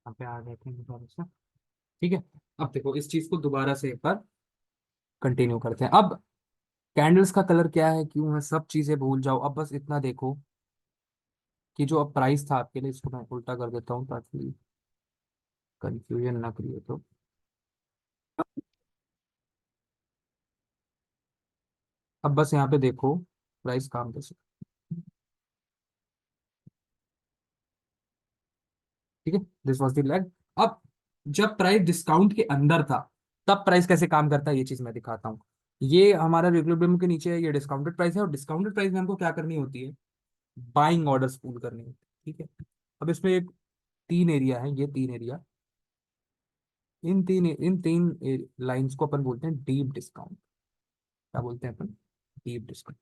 यहाँ पे आ गए थे दोबारा से। ठीक है। अब देखो इस चीज को दोबारा से एक बार कंटिन्यू करते हैं। अब कैंडल्स का कलर क्या है, क्यों है, सब चीजें भूल जाओ। अब बस इतना देखो कि जो अब प्राइस था आपके लिए, इसको मैं उल्टा कर देता हूँ ताकि कंफ्यूजन ना क्रिएट हो। अब बस यहाँ पे देखो प्राइस काम कैसे। ठीक है, दिस वॉज द लैग। अब जब प्राइस डिस्काउंट के अंदर था तब प्राइस कैसे काम करता है ये चीज मैं दिखाता हूँ। ये हमारा इक्विलिब्रियम के नीचे है, ये डिस्काउंटेड प्राइस है, और डिस्काउंटेड प्राइस में हमको क्या करनी होती है, बाइंग ऑर्डर्स पूल करनी होती है। ठीक है। अब इसमें एक तीन एरिया है, ये तीन एरिया, इन तीन लाइंस को अपन बोलते हैं डीप डिस्काउंट। क्या बोलते हैं अपन, डीप डिस्काउंट।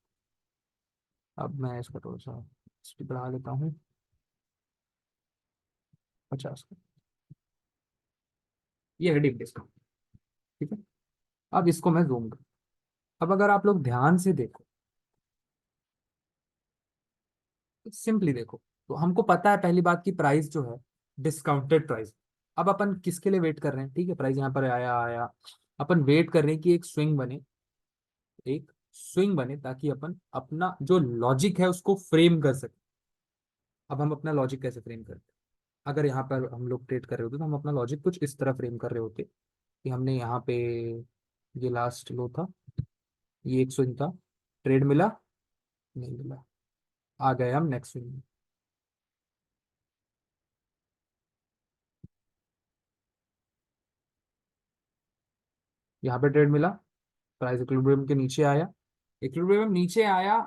अब मैं इसका थोड़ा सा स्पीड बढ़ा लेता हूँ, 50 का। ये है डीप डिस्काउंट। ठीक है। अब इसको मैं जूम कर, अब अगर आप लोग ध्यान से देखो, सिंपली देखो, तो हमको पता है पहली बात की प्राइस जो है डिस्काउंटेड प्राइस। अब अपन किसके लिए वेट कर रहे हैं, ठीक है, प्राइस यहाँ पर आया आया, अपन वेट कर रहे हैं कि एक स्विंग बने, एक स्विंग बने, ताकि अपन अपना जो लॉजिक है उसको फ्रेम कर सके। अब हम अपना लॉजिक कैसे फ्रेम करते हैं, अगर यहाँ पर हम लोग ट्रेड कर रहे होते तो हम अपना लॉजिक कुछ इस तरह फ्रेम कर रहे होते कि हमने यहाँ पे, ये लास्ट लो था, ये एक स्विंग था, ट्रेड मिला, नहीं मिला, आ गए हम नेक्स्ट स्विंग में। यहाँ पे ट्रेड मिला, प्राइस इक्विलिब्रियम के नीचे आया, इक्विलिब्रियम नीचे आया।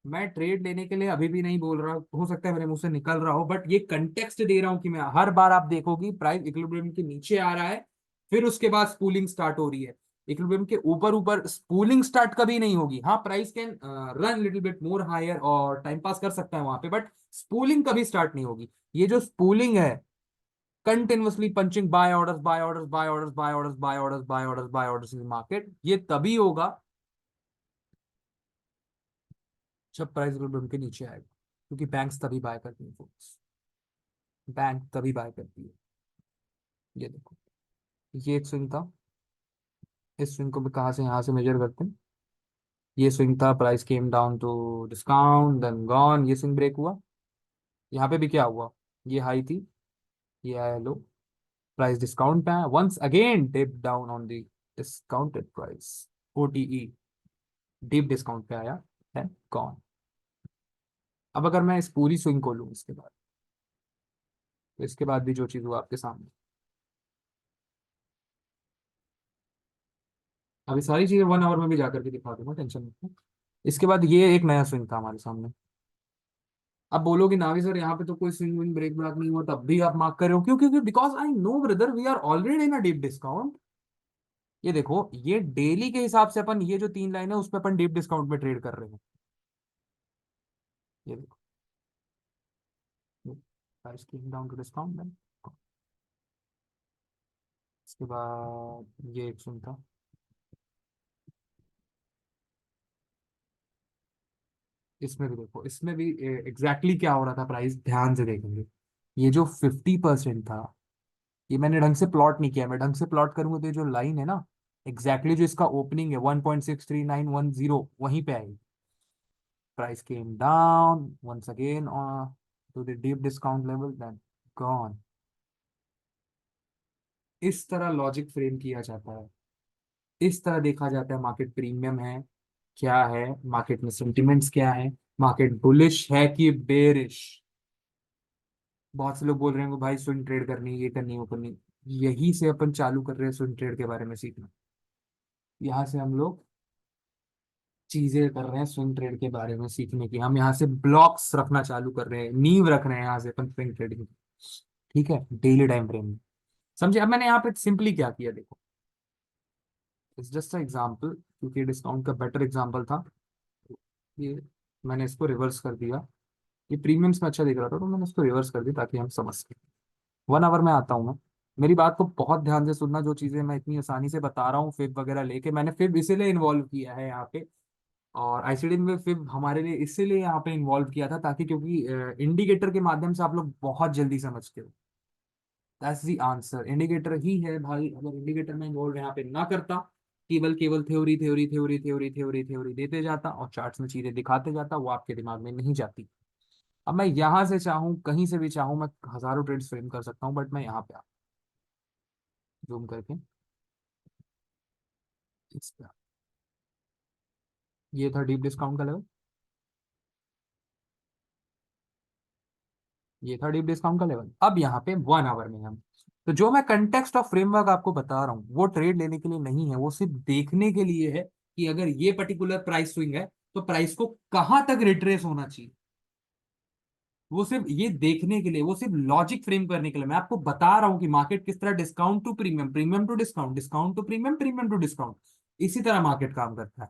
मैं ट्रेड लेने के लिए अभी भी नहीं बोल रहा, हो सकता है मेरे मुंह से निकल रहा हो, बट ये कंटेक्स्ट दे रहा हूं कि मैं हर बार आप देखोगी प्राइस इक्विलिब्रियम के नीचे आ रहा है, फिर उसके बाद स्पूलिंग स्टार्ट हो रही है। इक्विलिब्रियम के ऊपर ऊपर स्पूलिंग स्टार्ट कभी नहीं होगी। हाँ, price can run little bit more higher और टाइम पास कर सकता है वहां पे, बट स्पूलिंग कभी स्टार्ट नहीं होगी। ये जो स्पूलिंग है, continuously punching buy orders buy orders buy orders buy orders buy orders buy orders buy orders in market, ये तभी होगा जब प्राइस इक्विलिब्रियम के नीचे आएगा, क्योंकि बैंक्स तभी बाय करती हैं folks। बैंक तभी बाय करती है। ये देखो, ये एक स्विंग था, इस स्विंग को भी कहाँ से, यहाँ से मेजर करते हैं। ये स्विंग था, price came down to discount then gone, ये स्विंग ब्रेक हुआ। यहाँ पे भी क्या हुआ, ये हाई थी, ये आया लो, प्राइस डिस्काउंट पे आया, once again dip down on the discounted price, OTE, deep discount पे आया, है गॉन। अब अगर मैं इस पूरी स्विंग को लूँ इसके बाद, तो इसके बाद भी जो चीज हुआ आपके सामने, अभी सारी चीजें 1 आवर में भी जाकर के दिखा दूंगा, टेंशन मत। इसके बाद ये एक नया स्विंग था हमारे सामने। अब बोलोगे नावी सर यहाँ पे तो कोई स्विंग विंग ब्रेक ब्रेक नहीं हुआ, तब भी आप मार्क कर रहे हो, क्यों, क्योंकि because I know brother we are already in a deep discount. ये देखो, ये डेली के हिसाब से अपन, ये जो तीन लाइन है उस पर अपन डीप डिस्काउंट में ट्रेड कर रहे हैं। ये देखो, प्राइस डाउन टू डिस्काउंट, इसके बाद ये एक स्विंग था। इसमें भी देखो, इसमें भी एग्जैक्टली क्या हो रहा था, प्राइस ध्यान से देखेंगे, ये जो 50% था, ये मैंने ढंग से प्लॉट नहीं किया। मैं ढंग से प्लॉट करूंगा तो ये जो लाइन है ना, एग्जैक्टली जो इसका ओपनिंग है 1.63910 वहीं पे आएगी। Price came down once again to the deep discount level then gone. इस तरह लॉजिक फ्रेम किया जाता है, इस तरह देखा जाता है मार्केट प्रीमियम है क्या है, मार्केट में सेंटिमेंट्स क्या है, मार्केट बुलिश है कि बेरिश। बहुत से लोग बोल रहे हैं कि भाई स्विंग ट्रेड करनी है, ये करनी है, वो करनी है। यही से अपन चालू कर रहे हैं स्विंग ट्रेड के बारे में सीखना। यहाँ से हम लोग चीजें कर रहे हैं स्विंग ट्रेड के बारे में सीखने की, हम यहाँ से ब्लॉक्स रखना चालू कर रहे हैं, नींव रख रहे हैं यहाँ से अपन स्विंग ट्रेड की। ठीक है, डेली टाइम फ्रेम में। समझे। अब मैंने यहाँ पे सिंपली क्या किया देखो, इट्स जस्ट अ एग्जांपल, क्योंकि डिस्काउंट का बेटर एग्जांपल था। ये मैंने इसको रिवर्स कर दिया, ये प्रीमियम्स में अच्छा दिख रहा था तो मैंने इसको रिवर्स कर दिया ताकि हम समझ सकें। 1 आवर में आता हूँ मैं, मेरी बात को बहुत ध्यान से सुनना। जो चीजें मैं इतनी आसानी से बता रहा हूँ, फिब वगैरह लेके, मैंने फिब इसीलिए इन्वॉल्व किया है यहाँ पे, और आईसीडी में फिर हमारे लिए इसीलिए यहाँ पे इन्वॉल्व किया था ताकि, क्योंकि इंडिकेटर के माध्यम से आप लोग बहुत जल्दी समझते हो, दैट्स द आंसर। इंडिकेटर ही है भाई। अगर इंडिकेटर में इन्वॉल्व यहाँ पे ना करता, केवल केवल theory theory theory theory theory theory देते जाता और चार्ट्स में चीजें दिखाते जाता, वो आपके दिमाग में नहीं जाती। अब मैं यहां से चाहूं, कहीं से भी चाहूं, मैं हजारों ट्रेड्स फ्रेम कर सकता हूं, बट मैं यहाँ पे जूम करके इस पे ये था डीप डिस्काउंट का लेवल, ये था डीप डिस्काउंट का लेवल। अब यहाँ पे 1 आवर में हम, तो जो मैं कंटेक्स्ट ऑफ फ्रेमवर्क आपको बता रहा हूँ वो ट्रेड लेने के लिए नहीं है, वो सिर्फ देखने के लिए है कि अगर ये पर्टिकुलर प्राइस स्विंग है तो प्राइस को कहां तक रिट्रेस होना चाहिए। वो सिर्फ ये देखने के लिए, वो सिर्फ लॉजिक फ्रेम करने के लिए मैं आपको बता रहा हूँ कि मार्केट किस तरह discount to premium, premium to discount, discount to premium, premium to discount, इसी तरह मार्केट काम करता है।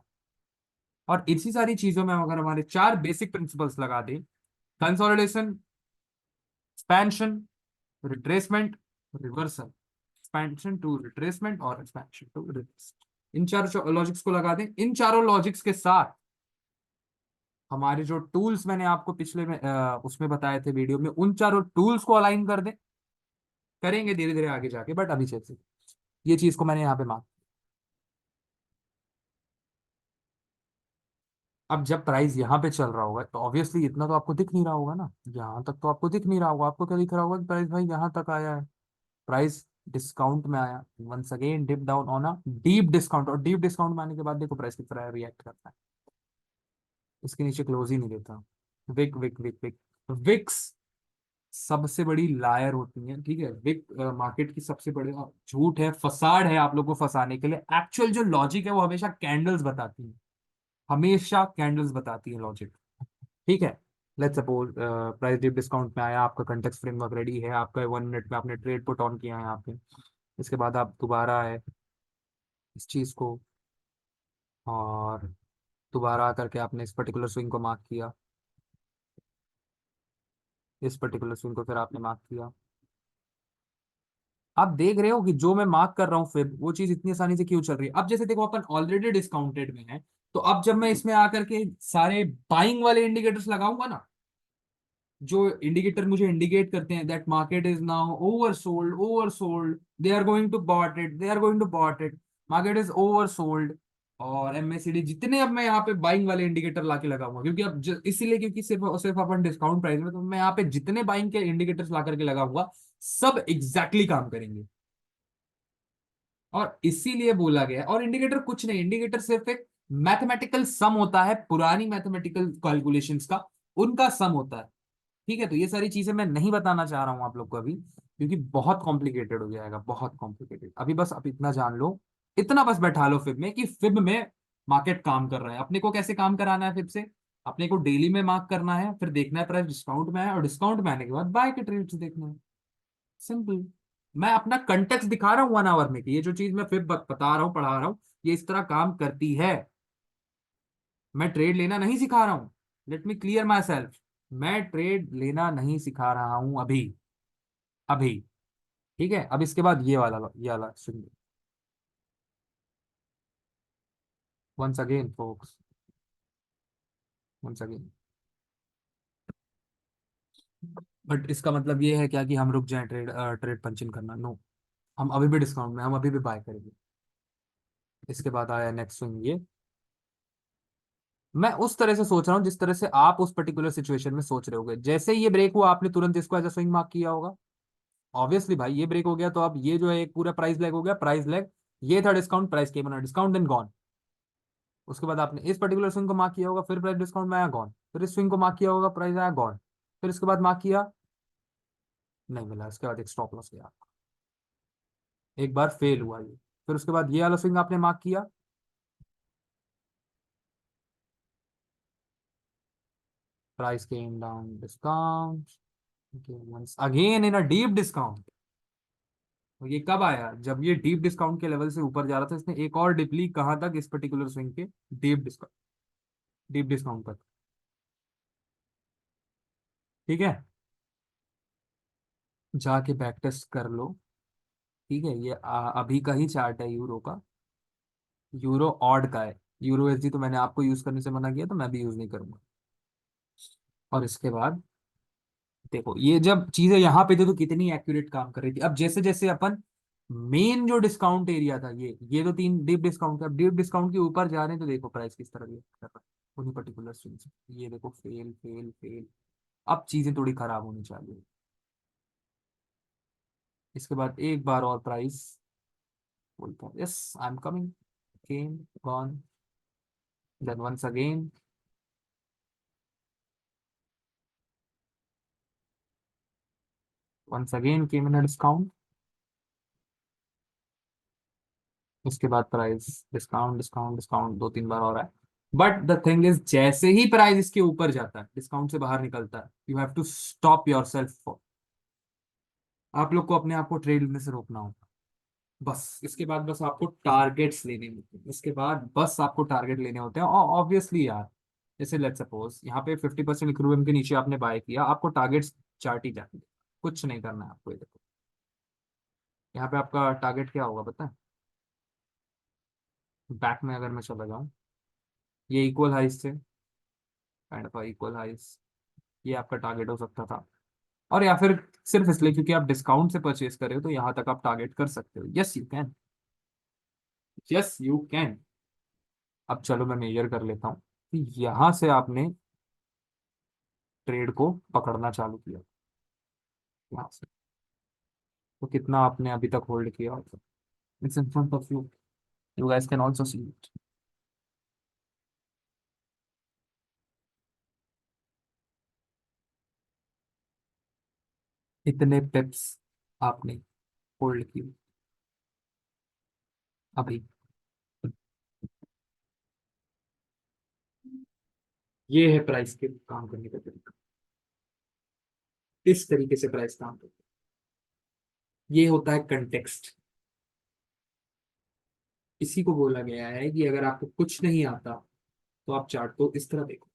और इसी सारी चीजों में अगर हमारे चार बेसिक प्रिंसिपल्स लगा दें, consolidation, expansion, retracement, reversal, expansion to retracement और एक्सपेंशन टू रिवर्सल, इन चार लॉजिक्स को लगा दें। इन चारों लॉजिक्स के साथ हमारे जो टूल्स मैंने आपको पिछले में उसमें बताए थे वीडियो में, उन चारों टूल्स को अलाइन कर दें। करेंगे धीरे धीरे आगे जाके, बट अभी चलते ये चीज को मैंने यहाँ पे मार्क। अब जब प्राइस यहाँ पे चल रहा होगा तो ऑब्वियसली इतना तो आपको दिख नहीं रहा होगा ना, यहाँ तक तो आपको दिख नहीं रहा होगा। आपको क्या दिख रहा होगा कि प्राइस भाई यहाँ तक आया है, प्राइस डिस्काउंट में आया, once again dip down on a deep discount, और डीप डिस्काउंट में आने के बाद देखो प्राइस किस तरह रिएक्ट करता है। इसके नीचे क्लोज ही नहीं देता। Wick wick wick wick, wicks सबसे बड़ी लायर होती है, ठीक है। विक मार्केट की सबसे बड़ी झूठ है, फसाड है आप लोग को फंसाने के लिए। एक्चुअल जो लॉजिक है वो हमेशा कैंडल्स बताती है, हमेशा कैंडल्स बताती है लॉजिक, ठीक है। Let's suppose price dip discount में आया, आपका कंटेक्स्ट फ्रेमवर्क रेडी है, आपका 1 मिनट में आपने ट्रेड पुट ऑन किया है यहाँ पे। इसके बाद आप दोबारा आए इस चीज को, और दोबारा आकर के आपने इस पर्टिकुलर स्विंग को मार्क किया, इस पर्टिकुलर स्विंग को फिर आपने मार्क किया। आप देख रहे हो कि जो मैं मार्क कर रहा हूँ फिर वो चीज इतनी आसानी से क्यों चल रही है। अब जैसे देखो अपन ऑलरेडी डिस्काउंटेड में है, तो अब जब मैं इसमें आकर के सारे बाइंग वाले इंडिकेटर्स लगाऊंगा ना, जो इंडिकेटर मुझे इंडिकेट करते हैं that market is now oversold, oversold, they are going to bought it, they are going to bought it, market is oversold, और एमएसीडी, जितने अब मैं यहाँ पे बाइंग वाले इंडिकेटर लाके लगाऊंगा, क्योंकि अब इसीलिए क्योंकि सिर्फ और सिर्फ अपन डिस्काउंट प्राइस में, तो मैं यहाँ पे जितने बाइंग के इंडिकेटर्स ला करके लगाऊंगा सब एग्जैक्टली exactly काम करेंगे। और इसीलिए बोला गया है, और इंडिकेटर कुछ नहीं, इंडिकेटर सिर्फ एक मैथमेटिकल सम होता है, पुरानी मैथमेटिकल कैलकुलेशंस का उनका सम होता है, ठीक है। तो ये सारी चीजें मैं नहीं बताना चाह रहा हूं आप लोग को अभी, क्योंकि बहुत कॉम्प्लिकेटेड हो जाएगा, बहुत कॉम्प्लिकेटेड। अभी बस आप इतना जान लो, इतना बस बैठा लो फिब में कि फिब में मार्केट काम कर रहा है। अपने को कैसे काम कराना है फिब से, अपने को डेली में मार्क करना है, फिर देखना है प्राइस डिस्काउंट में है, और डिस्काउंट में आने के बाद बाय के ट्रेड्स देखना है, सिंपल। मैं अपना कंटेक्स्ट दिखा रहा हूँ 1 आवर में कि ये जो चीज मैं फिर बता रहा हूँ, पढ़ा रहा हूँ, ये इस तरह काम करती है। मैं ट्रेड लेना नहीं सिखा रहा हूँ, let me clear my self. मैं ट्रेड लेना नहीं सिखा रहा हूं अभी, अभी, ठीक है। अब इसके बाद ये वाला सुनिए, once again folks, once again. But इसका मतलब ये है क्या कि हम रुक जाएं ट्रेड ट्रेड पंचिंग करना? नो, हम अभी भी डिस्काउंट में, हम अभी भी बाय करेंगे। इसके बाद आया नेक्स्ट स्विंग ये। मैं उस तरह से सोच रहा हूँ जिस तरह से आप उस पर्टिकुलर सिचुएशन में सोच रहे होगे। जैसे ही ये ब्रेक हुआ आपने तुरंत इसको एज अ स्विंग मार्क किया होगा। ऑब्वियसली भाई ये ब्रेक हो गया तो अब ये जो है एक पूरा प्राइस लेग हो गया, प्राइस लेग। ये था discount, price came on discount then gone. उसके बाद आपने इस पर्टिकुलर स्विंग को मार्क किया होगा, फिर प्राइस डिस्काउंट में आया, गॉन। फिर इस स्विंग को मार्क किया होगा, प्राइस आया, गॉन। फिर इसके बाद मार्क किया, नहीं मिला। इसके बाद एक स्टॉप लॉस गया, एक बार फेल हुआ ये। फिर उसके बाद ये वाला स्विंग आपने मार्क किया, price came down, discount once again in a deep discount. और ये कब आया? जब ये डीप डिस्काउंट के लेवल से ऊपर जा रहा था। इसने एक और डिप ली, कहां तक? इस पर्टिकुलर स्विंग के डीप डिस्काउंट, डीप डिस्काउंट तक, ठीक है। जाके बैक टेस्ट कर लो, ठीक है। ये अभी का ही चार्ट है यूरो का, यूरो ऑड का है। यूरो एसडी तो मैंने आपको यूज करने से मना किया, तो मैं भी यूज नहीं करूंगा। और इसके बाद देखो ये जब चीजें यहाँ पे थी तो कितनी एक्यूरेट काम कर रही थी। अब जैसे जैसे अपन मेन जो डिस्काउंट एरिया था, ये तो तीन डीप डिस्काउंट था, अब डीप डिस्काउंट के ऊपर जा रहे हैं तो देखो प्राइस किस तरह रिएक्ट कर रहा है उन्हीं पर्टिकुलर स्विंग से। ये देखो फेल फेल फेल। अब चीजें थोड़ी खराब होनी चाहिए। इसके बाद एक बार और प्राइस बोलता है yes I am coming, came gone, then once again, once again came in discount. उसके बाद प्राइस डिस्काउंट डिस्काउंट डिस्काउंट दो तीन बार हो रहा है। बट द थिंग इज जैसे ही प्राइस इसके ऊपर जाता है, डिस्काउंट से बाहर निकलता है, you have to stop yourself. आप लोग को अपने आप को ट्रेड लेने से रोकना होगा। बस इसके बाद बस आपको टारगेट्स लेने होते हैं। इसके बाद बस आपको टारगेट लेने होते हैं और ऑब्वियसली यार, जैसे लेट्स सपोज यहाँ पे 50% इक्विलिब्रियम के नीचे आपने बाय किया, आपको टारगेट्स चार्ट ही जाते हैं। कुछ नहीं करना है आपको। ये देखो यहाँ पे आपका टारगेट क्या होगा पता है? बैक में अगर मैं चला जाऊँ, ये इक्वल हाइस थे, काइंड ऑफ इक्वल हाइस, ये आपका टारगेट हो सकता था। और या फिर सिर्फ इसलिए क्योंकि आप डिस्काउंट से परचेज कर रहे हो तो यहाँ तक आप टारगेट कर सकते हो। Yes you can, yes you can. अब चलो मैं मेजर कर लेता हूँ कि यहाँ से आपने ट्रेड को पकड़ना चालू किया, यहाँ से तो कितना आपने अभी तक होल्ड किया। It's in front of you, you guys can also see it. इतने पिप्स आपने होल्ड किए अभी। ये है प्राइस के काम करने का तरीका। इस तरीके से प्राइस काम करता है। ये होता है कंटेक्स्ट। इसी को बोला गया है कि अगर आपको कुछ नहीं आता तो आप चार्ट को इस तरह देखो।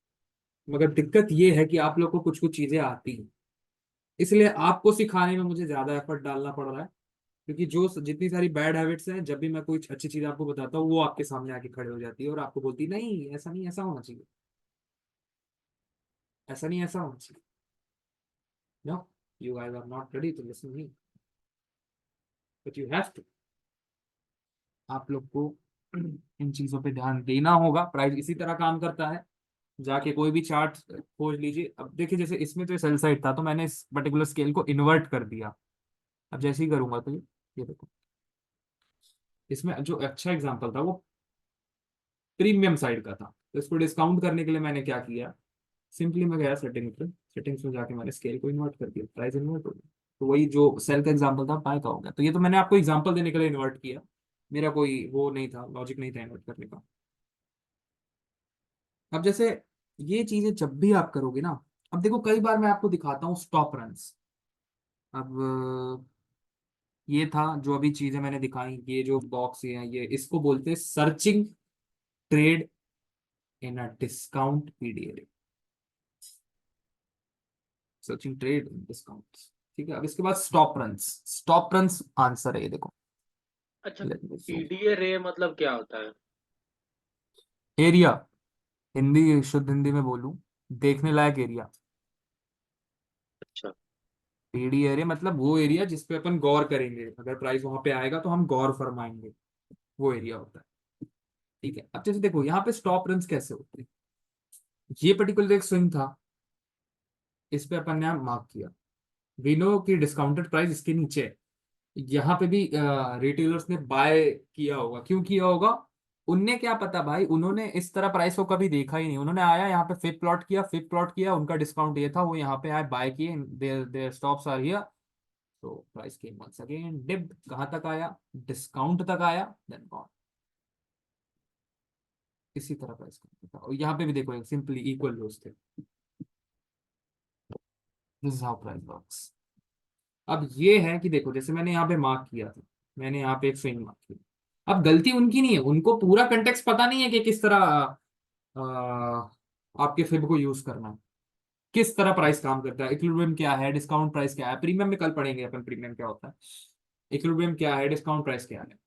मगर दिक्कत ये है कि आप लोग को कुछ कुछ चीजें आती हैं, इसलिए आपको सिखाने में मुझे ज्यादा एफर्ट डालना पड़ रहा है। क्योंकि जो जितनी सारी बैड हैबिट्स हैं, जब भी मैं कोई अच्छी चीज आपको बताता हूँ वो आपके सामने आके खड़े हो जाती है और आपको बोलती है, नहीं ऐसा नहीं, ऐसा होना चाहिए, ऐसा नहीं ऐसा होना चाहिए। No, you guys are not ready to listen me, but you have to. आप लोग को इन चीजों पे ध्यान देना होगा। प्राइस इसी तरह काम करता है। जाके कोई भी चार्ट खोज लीजिए। अब देखिए जैसे इसमें तो सेल साइड था तो मैंने इस पर्टिकुलर स्केल को इन्वर्ट कर दिया। अब जैसे ही करूंगा तो ये देखो, इसमें जो अच्छा एग्जांपल था वो प्रीमियम साइड का था। तो इसको डिस्काउंट करने के लिए मैंने क्या किया, सिंपली मैं गया सेटिंग पे, सेटिंग्स में जाके मैंने स्केल को इन्वर्ट कर दिया, प्राइस इन्वर्ट हो गया। तो वही जो सेल का एग्जांपल था बाय का हो गया। तो ये तो मैंने आपको एग्जांपल देने के लिए इन्वर्ट किया, मेरा कोई वो नहीं था, लॉजिक नहीं था इन्वर्ट करने का। अब जैसे ये चीजें जब भी आप करोगे ना, अब देखो कई बार मैं आपको दिखाता हूँ स्टॉप रन्स। अब ये था जो अभी चीजें मैंने दिखाई, ये जो बॉक्स है ये इसको बोलते हैं searching trade in a discount PDA, searching trade in discount. ठीक है, अब इसके बाद stop runs. Stop runs answer है ये देखो। अच्छा, ईडीए रे मतलब क्या होता है? एरिया, हिंदी शुद्ध हिंदी में बोलूं, देखने लायक एरिया। अच्छा। पीडी एरिया मतलब वो एरिया जिस पे अपन गौर करेंगे, अगर प्राइस वहां पे आएगा तो हम गौर फरमाएंगे, वो एरिया होता है। ठीक है, अब जैसे देखो यहाँ पे स्टॉप रन्स कैसे होते हैं। ये पर्टिकुलर एक स्विंग था, इस पे अपन ने मार्क किया, वी नो कि डिस्काउंटेड प्राइस इसके नीचे है। यहाँ पे भी रिटेलर्स ने बाय किया होगा, क्यों किया होगा, उनने क्या पता भाई, उन्होंने इस तरह प्राइस को कभी देखा ही नहीं। उन्होंने आया यहाँ पे फिप प्लॉट किया, उनका डिस्काउंट ये था, वो यहाँ पे आए बाय किए, there their stops are here. तो price came once again dip, कहाँ तक आया, डिस्काउंट तक आया, देन गॉन। इसी तरह प्राइस का था। और यहाँ पे भी देखो सिंपली इक्वल रोज थे। This is how price works. अब ये है कि देखो जैसे मैंने यहाँ पे मार्क किया था, मैंने यहाँ पे एक स्विंग मार्क किया। अब गलती उनकी नहीं है, उनको पूरा कंटेक्स्ट पता नहीं है कि किस तरह आपके फिब को यूज करना है, किस तरह प्राइस काम करता है, इक्विलिब्रियम क्या है, डिस्काउंट प्राइस क्या है। प्रीमियम में कल पढ़ेंगे अपन प्रीमियम क्या होता है, इक्विलिब्रियम क्या है, डिस्काउंट प्राइस क्या है।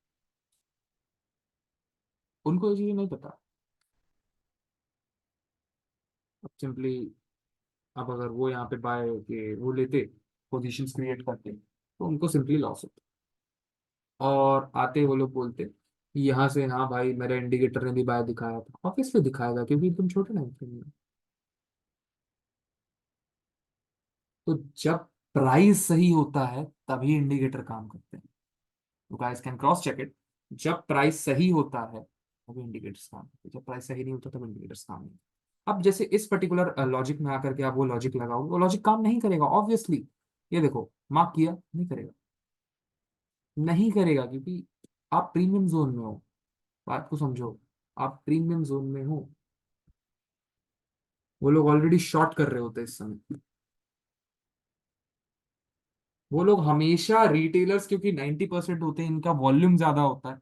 उनको ये चीजें नहीं पता। अब सिंपली अब अगर वो यहाँ पे बाय के वो लेते, पोजीशंस क्रिएट करते, तो उनको सिंपली लॉस होता। और आते वो लोग बोलते कि यहाँ से, हाँ भाई मेरे इंडिकेटर ने भी बाय दिखाया था, ऑब्वियसली दिखाएगा क्योंकि तुम छोटे टाइम फ्रेम में। तो जब प्राइस सही होता है तभी इंडिकेटर काम करते हैं। You guys can cross check it. जब प्राइस सही होता है तभी इंडिकेटर्स काम करते हैं, जब प्राइस सही नहीं होता तब इंडिकेटर्स काम नहीं करते। अब जैसे इस पर्टिकुलर लॉजिक में आकर के आप वो लॉजिक लगाओ, वो लॉजिक काम नहीं करेगा ऑब्वियसली। ये देखो, मार्क किया, नहीं करेगा, नहीं करेगा, क्योंकि आप प्रीमियम जोन में हो। बात को समझो, आप प्रीमियम जोन में हो। वो लोग ऑलरेडी शॉर्ट कर रहे होते हैं इस समय। वो लोग हमेशा रिटेलर्स, क्योंकि 90% होते हैं, इनका वॉल्यूम ज्यादा होता है,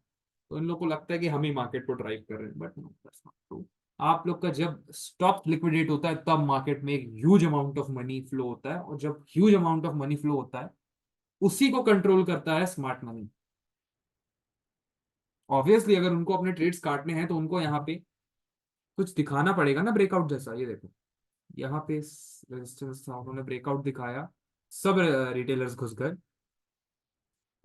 तो इन लोग को लगता है कि हम ही मार्केट को ड्राइव कर रहे हैं, but no, that's not true. आप लोग का जब स्टॉक लिक्विडेट होता है तब मार्केट में एक huge amount of money flow होता है, और जब huge amount of money flow होता है, उसी को कंट्रोल करता है स्मार्ट मनी। ऑब्वियसली अगर उनको अपने ट्रेड्स काटने हैं तो उनको यहाँ पे कुछ दिखाना पड़ेगा ना, ब्रेकआउट जैसा। ये देखो, यहाँ पे रेजिस्टेंस था, उन्होंने ब्रेकआउट दिखाया, सब रिटेलर्स घुस गए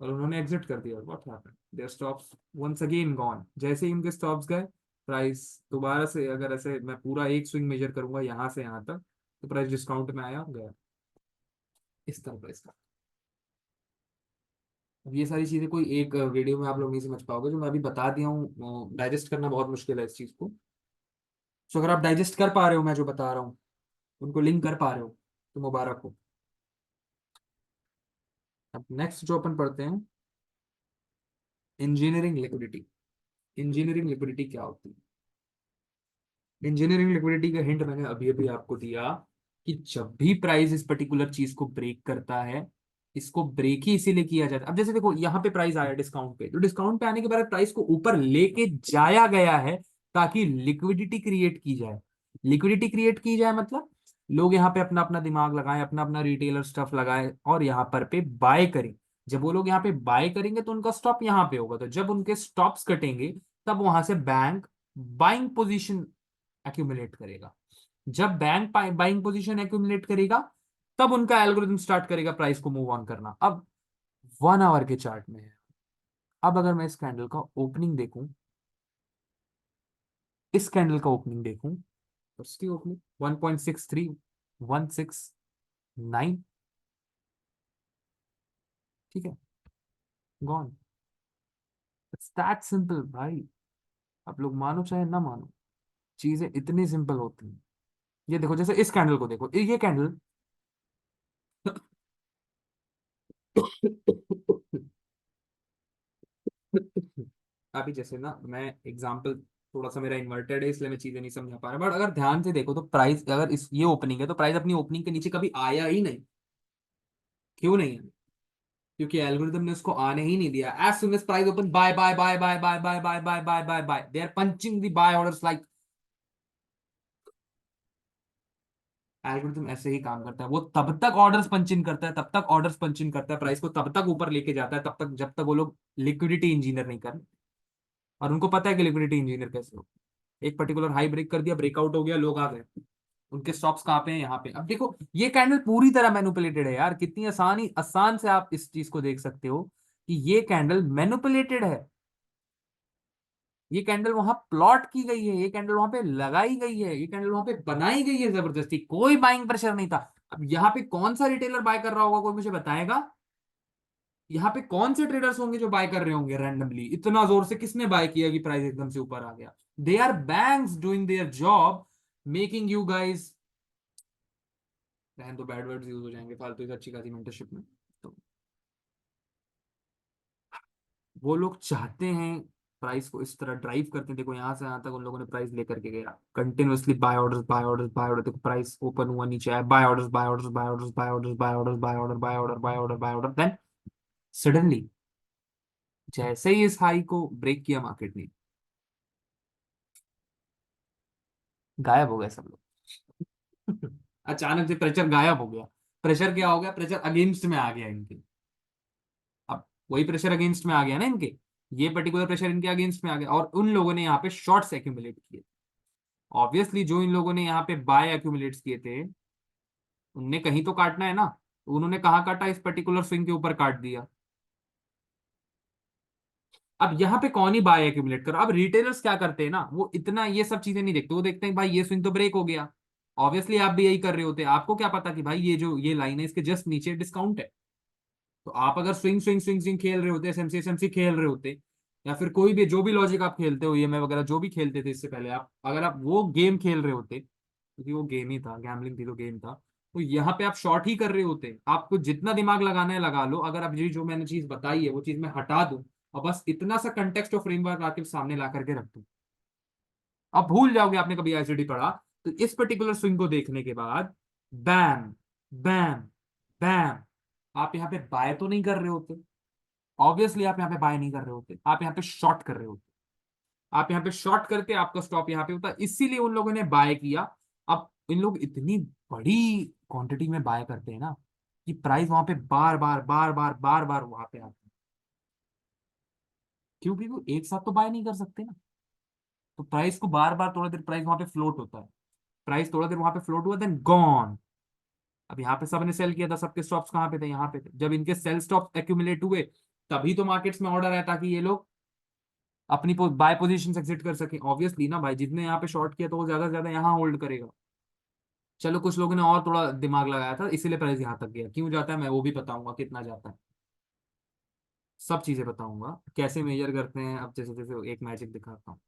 और उन्होंने एग्जिट कर दिया। What happened, their stops once again gone. जैसे ही उनके स्टॉप्स गए, प्राइस दोबारा से, अगर ऐसे मैं पूरा एक स्विंग मेजर करूंगा यहाँ से यहाँ तक, तो प्राइस डिस्काउंट में आया, गया। इस तरह प्राइस का। अब ये सारी चीजें कोई एक वीडियो में आप लोग नहीं समझ पाओगे, जो मैं अभी बता दिया हूँ, डाइजेस्ट करना बहुत मुश्किल है इस चीज को। तो अगर आप डाइजेस्ट कर पा रहे हो मैं जो बता रहा हूँ, उनको लिंक कर पा रहे हो, तो मुबारक हो। अब नेक्स्ट जो अपन पढ़ते हैं, इंजीनियरिंग लिक्विडिटी। इंजीनियरिंग लिक्विडिटी क्या होती है? इंजीनियरिंग लिक्विडिटी का हिंट मैंने अभी अभी आपको दिया, कि जब भी प्राइस इस पर्टिकुलर चीज को ब्रेक करता है, इसको ब्रेक ही इसीलिए किया जाता है। अब जैसे देखो, यहाँ पे प्राइस आया डिस्काउंट पे, तो डिस्काउंट पे आने के बाद प्राइस को ऊपर लेके जाया गया है ताकि लिक्विडिटी क्रिएट की जाए। लिक्विडिटी क्रिएट की जाए मतलब लोग यहाँ पे अपना अपना दिमाग लगाएं, अपना अपना रिटेलर स्टफ लगाएं और यहाँ पर पे बाय करें। जब वो लोग यहाँ पे बाय करेंगे तो उनका स्टॉप यहाँ पे होगा, तो जब उनके स्टॉप्स कटेंगे तब वहां से बैंक बाइंग पोजीशन एक्यूमुलेट करेगा। जब बैंक बाइंग पोजीशन एक्यूमुलेट करेगा, तब उनका एल्गोरिथम स्टार्ट करेगा प्राइस को मूव ऑन करना। अब 1 आवर के चार्ट में है। अब अगर मैं इस कैंडल का ओपनिंग देखूं, इस कैंडल का ओपनिंग देखूं, उसकी ओपनिंग 1.63 169, ठीक है, गॉन। इट्स दैट सिंपल भाई। आप लोग मानो चाहे ना मानो, चीजें इतनी सिंपल होती हैं। ये देखो, जैसे इस कैंडल को देखो, ये कैंडल अभी जैसे ना, मैं एग्जांपल, थोड़ा सा मेरा इन्वर्टेड है इसलिए मैं चीजें नहीं समझा पा रहा, बट अगर ध्यान से देखो तो प्राइस, अगर इस ये ओपनिंग है तो प्राइस अपनी ओपनिंग के नीचे कभी आया ही नहीं। क्यों नहीं है? क्योंकि एल्गोरिथम ने उसको आने ही नहीं दिया। As soon as price open, buy buy buy buy buy buy buy buy buy buy buy, they are punching the buy orders like. Algorithm ऐसे ही काम करता है, वो तब तक ऑर्डर्स पंचिंग करता है, तब तक ऑर्डर्स पंचिंग करता है, प्राइस को तब तक ऊपर लेके जाता है, तब तक जब तक वो लोग लिक्विडिटी इंजीनियर नहीं कर। और उनको पता है कि लिक्विडिटी इंजीनियर कैसे हो। एक पर्टिकुलर हाई ब्रेक कर दिया, ब्रेकआउट हो गया, लोग आ गए, उनके स्टॉप्स कहाँ पे हैं, यहाँ पे। अब देखो, ये कैंडल पूरी तरह मैनिपुलेटेड है यार। कितनी आसानी आसान से आप इस चीज को देख सकते हो कि ये कैंडल मैनिपुलेटेड है। ये कैंडल वहां प्लॉट की गई है, ये कैंडल वहां पे लगाई गई है, ये कैंडल वहां पे बनाई गई है जबरदस्ती, कोई बाइंग प्रेशर नहीं था। अब यहाँ पे कौन सा रिटेलर बाय कर रहा होगा, कोई मुझे बताएगा? यहाँ पे कौन से ट्रेडर्स होंगे जो बाय कर रहे होंगे रैंडमली? इतना जोर से किसने बाय किया कि प्राइस एकदम से ऊपर आ गया? They are banks doing their job, making you guys, रहन तो बैड वर्ड्स यूज हो जाएंगे फालतू की अच्छी खासी मेंटरशिप में। तो वो लोग चाहते हैं प्राइस को इस तरह ड्राइव करते हैं। देखो यहाँ से यहाँ तक उन लोगों ने प्राइस लेकर के गया, continuously buy orders buy orders buy order. देखो प्राइस ओपन हुआ, नीचे आया, buy orders buy orders buy orders buy orders buy order buy order buy order buy order buy order, then suddenly जैसे ही इस हाई को ब्रेक किया market ने, गायब हो गए सब लोग। अचानक से प्रेशर गायब हो गया। प्रेशर क्या हो गया? प्रेशर अगेंस्ट में आ गया इनके। अब वही प्रेशर अगेंस्ट में आ गया ना इनके, ये पर्टिकुलर प्रेशर इनके अगेंस्ट में आ गया, और उन लोगों ने यहाँ पे शॉर्ट्स एक्यूमुलेट किए। ऑब्वियसली जो इन लोगों ने यहाँ पे बाय एक्यूमुलेट्स किए थे, उनने कहीं तो काटना है ना, तो उन्होंने कहाँ काटा, इस पर्टिकुलर स्विंग के ऊपर काट दिया। अब यहाँ पे कौन ही बाय एक्यूमुलेट करो। अब रिटेलर्स क्या करते हैं ना, वो इतना ये सब चीजें नहीं देखते, वो देखते हैं भाई ये स्विंग तो ब्रेक हो गया। ऑब्वियसली आप भी यही कर रहे होते, आपको क्या पता कि भाई ये जो ये लाइन है इसके जस्ट नीचे डिस्काउंट है। तो आप अगर स्विंग स्विंग स्विंग स्विंग खेल रहे होते, एसएमसी एसएमसी खेल रहे होते, या फिर कोई भी जो भी लॉजिक आप खेलते हो, ईएमआई वगैरह जो भी खेलते थे इससे पहले, आप अगर आप वो गेम खेल रहे होते, क्योंकि वो गेम ही था, गैम्बलिंग थी तो गेम था, तो यहाँ पे आप शॉर्ट ही कर रहे होते। आपको जितना दिमाग लगाना है लगा लो, अगर आप ये जो मैंने चीज बताई है वो चीज मैं हटा दूं और बस इतना सा कंटेक्स्ट और फ्रेमवर्क आके सामने ला करके रख दूं, आप भूल जाओगे आपने कभी आईसीडी पढ़ा। तो इस पर्टिकुलर स्विंग को देखने के बाद बैम बैम बैम, आप यहाँ पे बाय तो नहीं कर रहे होते। ऑब्वियसली आप यहाँ पे बाय नहीं कर रहे होते, आप यहाँ पे शॉर्ट कर रहे होते। आप यहाँ पे शॉर्ट करते, आपका स्टॉप यहाँ पे होता, इसीलिए उन लोगों ने बाय किया। अब इन लोग इतनी बड़ी क्वांटिटी में बाय करते हैं ना कि प्राइस वहां पे बार बार बार बार बार बार वहां पे आता है, क्योंकि वो एक साथ तो बाय नहीं कर सकते ना। तो प्राइस को बार बार थोड़ा देर प्राइस वहां पे फ्लोट होता है, प्राइस थोड़ा देर वहां पे फ्लोट हुआ, देन गॉन। अब यहाँ पे सबने सेल किया था, सबके स्टॉप्स कहाँ पे थे, यहाँ पे थे। जब इनके सेल स्टॉप एक्यूमुलेट हुए, तभी तो मार्केट्स में ऑर्डर है ताकि ये लोग अपनी बाय पोजीशन एग्जिट कर सके। ऑब्वियसली ना भाई, जितने यहाँ पे शॉर्ट किया तो वो ज्यादा से ज्यादा यहाँ होल्ड करेगा। चलो कुछ लोगों ने और थोड़ा दिमाग लगाया था, इसीलिए प्राइस यहाँ तक गया। क्यों जाता है मैं वो भी बताऊंगा, कितना जाता है, सब चीजें बताऊंगा कैसे मेजर करते हैं। अब जैसे जैसे एक मैजिक दिखाता हूँ,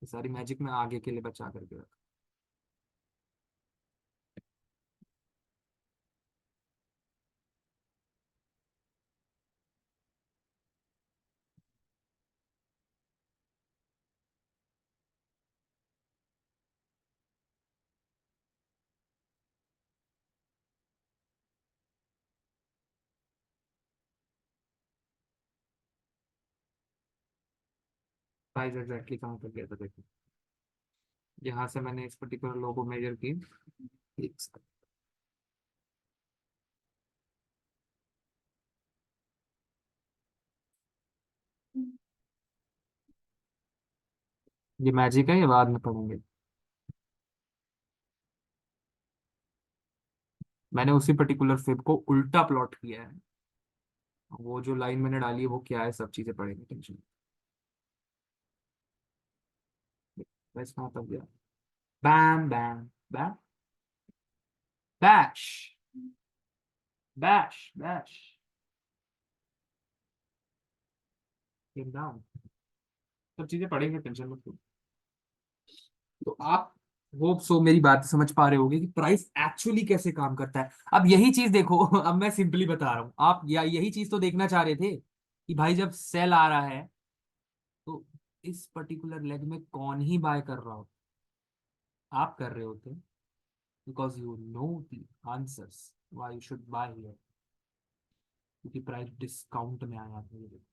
ये सारी मैजिक मैं आगे के लिए बचा करके रखा। प्राइस एग्जैक्टली कहाँ तक गया था देखो, यहाँ से मैंने इस पर्टिकुलर लो को मेजर की। एक second। ये मैजिक है, ये बाद में पढ़ेंगे। मैंने उसी पर्टिकुलर फिब को उल्टा प्लॉट किया है, वो जो लाइन मैंने डाली है वो क्या है, सब चीजें पढ़ेंगे, टेंशन। बस कहाँ तक गया, बैम बैम बैम, बैश बैश बैश, डाउन, सब चीजें पढ़ेंगे, टेंशन मत लो। तो आप होप सो मेरी बात समझ पा रहे होगे कि प्राइस एक्चुअली कैसे काम करता है। अब यही चीज देखो अब मैं सिंपली बता रहा हूं, आप या यही चीज तो देखना चाह रहे थे कि भाई जब सेल आ रहा है तो इस पर्टिकुलर लेग में कौन ही बाय कर रहा हो। आप कर रहे होते, because you know the answers why you should buy here, क्योंकि प्राइस डिस्काउंट में आया था, ये देखो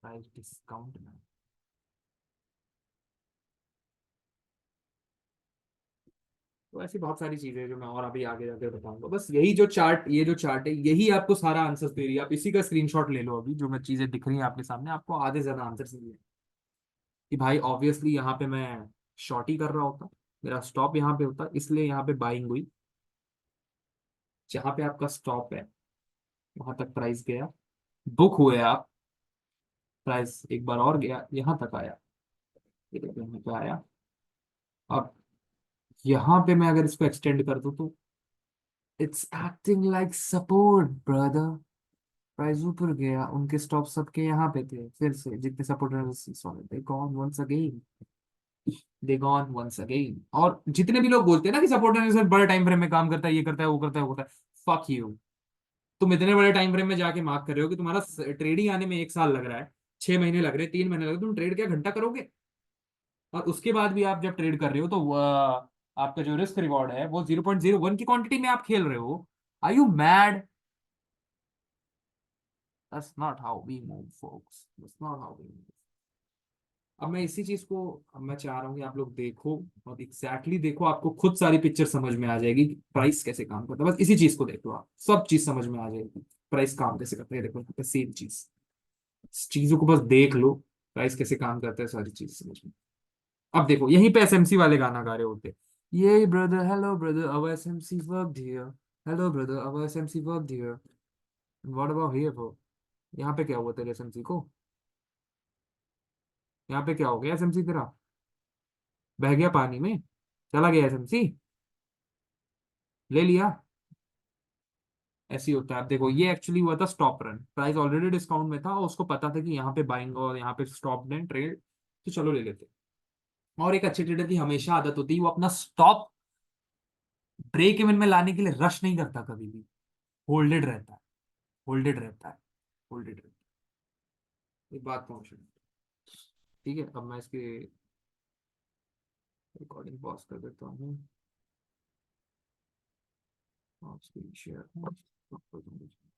प्राइस डिस्काउंट में। तो ऐसी बहुत सारी चीजें हैं जो मैं और अभी आगे जाकर बताऊंगा। बस यही जो चार्ट, ये जो चार्ट है यही आपको सारा आंसर दे रही है। आप इसी का स्क्रीनशॉट ले लो, अभी जो मैं चीजें दिख रही हैं आपके सामने, आपको आधे से ज्यादा आंसर मिले कि भाई ऑब्वियसली यहाँ पे मैं शॉर्ट ही कर रहा होता, मेरा स्टॉप यहाँ पे होता, इसलिए यहाँ पे बाइंग हुई। जहाँ पे आपका स्टॉप है वहां तक प्राइस गया, बुक हुए आप, प्राइस एक बार और गया, यहाँ तक आया, ये देखो यहाँ पे आया। अब यहाँ पे मैं अगर इसको एक्सटेंड कर दूं तो it's acting like support brother. Price ऊपर गया, उनके स्टॉप सबके यहाँ पे थे, फिर से जितने support they gone once again, they gone once again. और जितने भी लोग बोलते हैं ना कि सपोर्ट एनालिसिस बड़े टाइम फ्रेम में काम करता है, ये करता है वो करता है वो करता है, फक यू। तुम इतने बड़े टाइम फ्रेम में जाके मार्क कर रहे हो कि तुम्हारा ट्रेडिंग आने में 1 साल लग रहा है, 6 महीने लग रहे हैं, 3 महीने लग रहे हैं, तुम ट्रेड क्या घंटा करोगे। और उसके बाद भी आप जब ट्रेड कर रहे हो तो आपका जो रिस्क रिवॉर्ड है वो 0.01 की क्वांटिटी में आप खेल रहे हो। Are you mad. That's not how we move, folks. That's not how we move. अब मैं इसी चीज को, अब मैं चाह रहा हूँ कि आप लोग देखो और एग्जैक्टली देखो, आपको खुद सारी पिक्चर समझ में आ जाएगी कि प्राइस कैसे काम करता है। बस इसी चीज को देख लो, आप सब चीज समझ में आ जाएगी, प्राइस काम कैसे करता है। देखो सेम चीज, इस चीजों को बस देख लो, प्राइस कैसे काम करता है, सारी चीज समझ में। अब देखो यहीं पे एसएमसी वाले गाना गा रहे होते, Yay, brother. Hello, brother. Our SMC worked here. Hello, brother. Our SMC worked here. And what about here, bro? यहाँ पे क्या हुआ तेरे एसएमसी को? यहाँ पे क्या हो गया एसएमसी तेरा? बह गया पानी में? चला गया एसएमसी? ले लिया? ऐसे ही होता है। अब देखो, ये एक्चुअली हुआ था stop run, price already discount में था और उसको पता था कि यहाँ पे बाइंग और यहाँ पे स्टॉप दें ट्रेड, तो चलो ले लेते। और एक अच्छे ट्रेडर की हमेशा आदत होती है वो अपना स्टॉप ब्रेक इवन में लाने के लिए रश नहीं करता कभी भी। होल्डेड रहता है, होल्डेड रहता है, होल्डेड रहता है। एक बात पहुंच, ठीक है, अब मैं इसकी रिकॉर्डिंग पॉज कर देता हूँ और स्क्रीन शेयर कर दूंगा।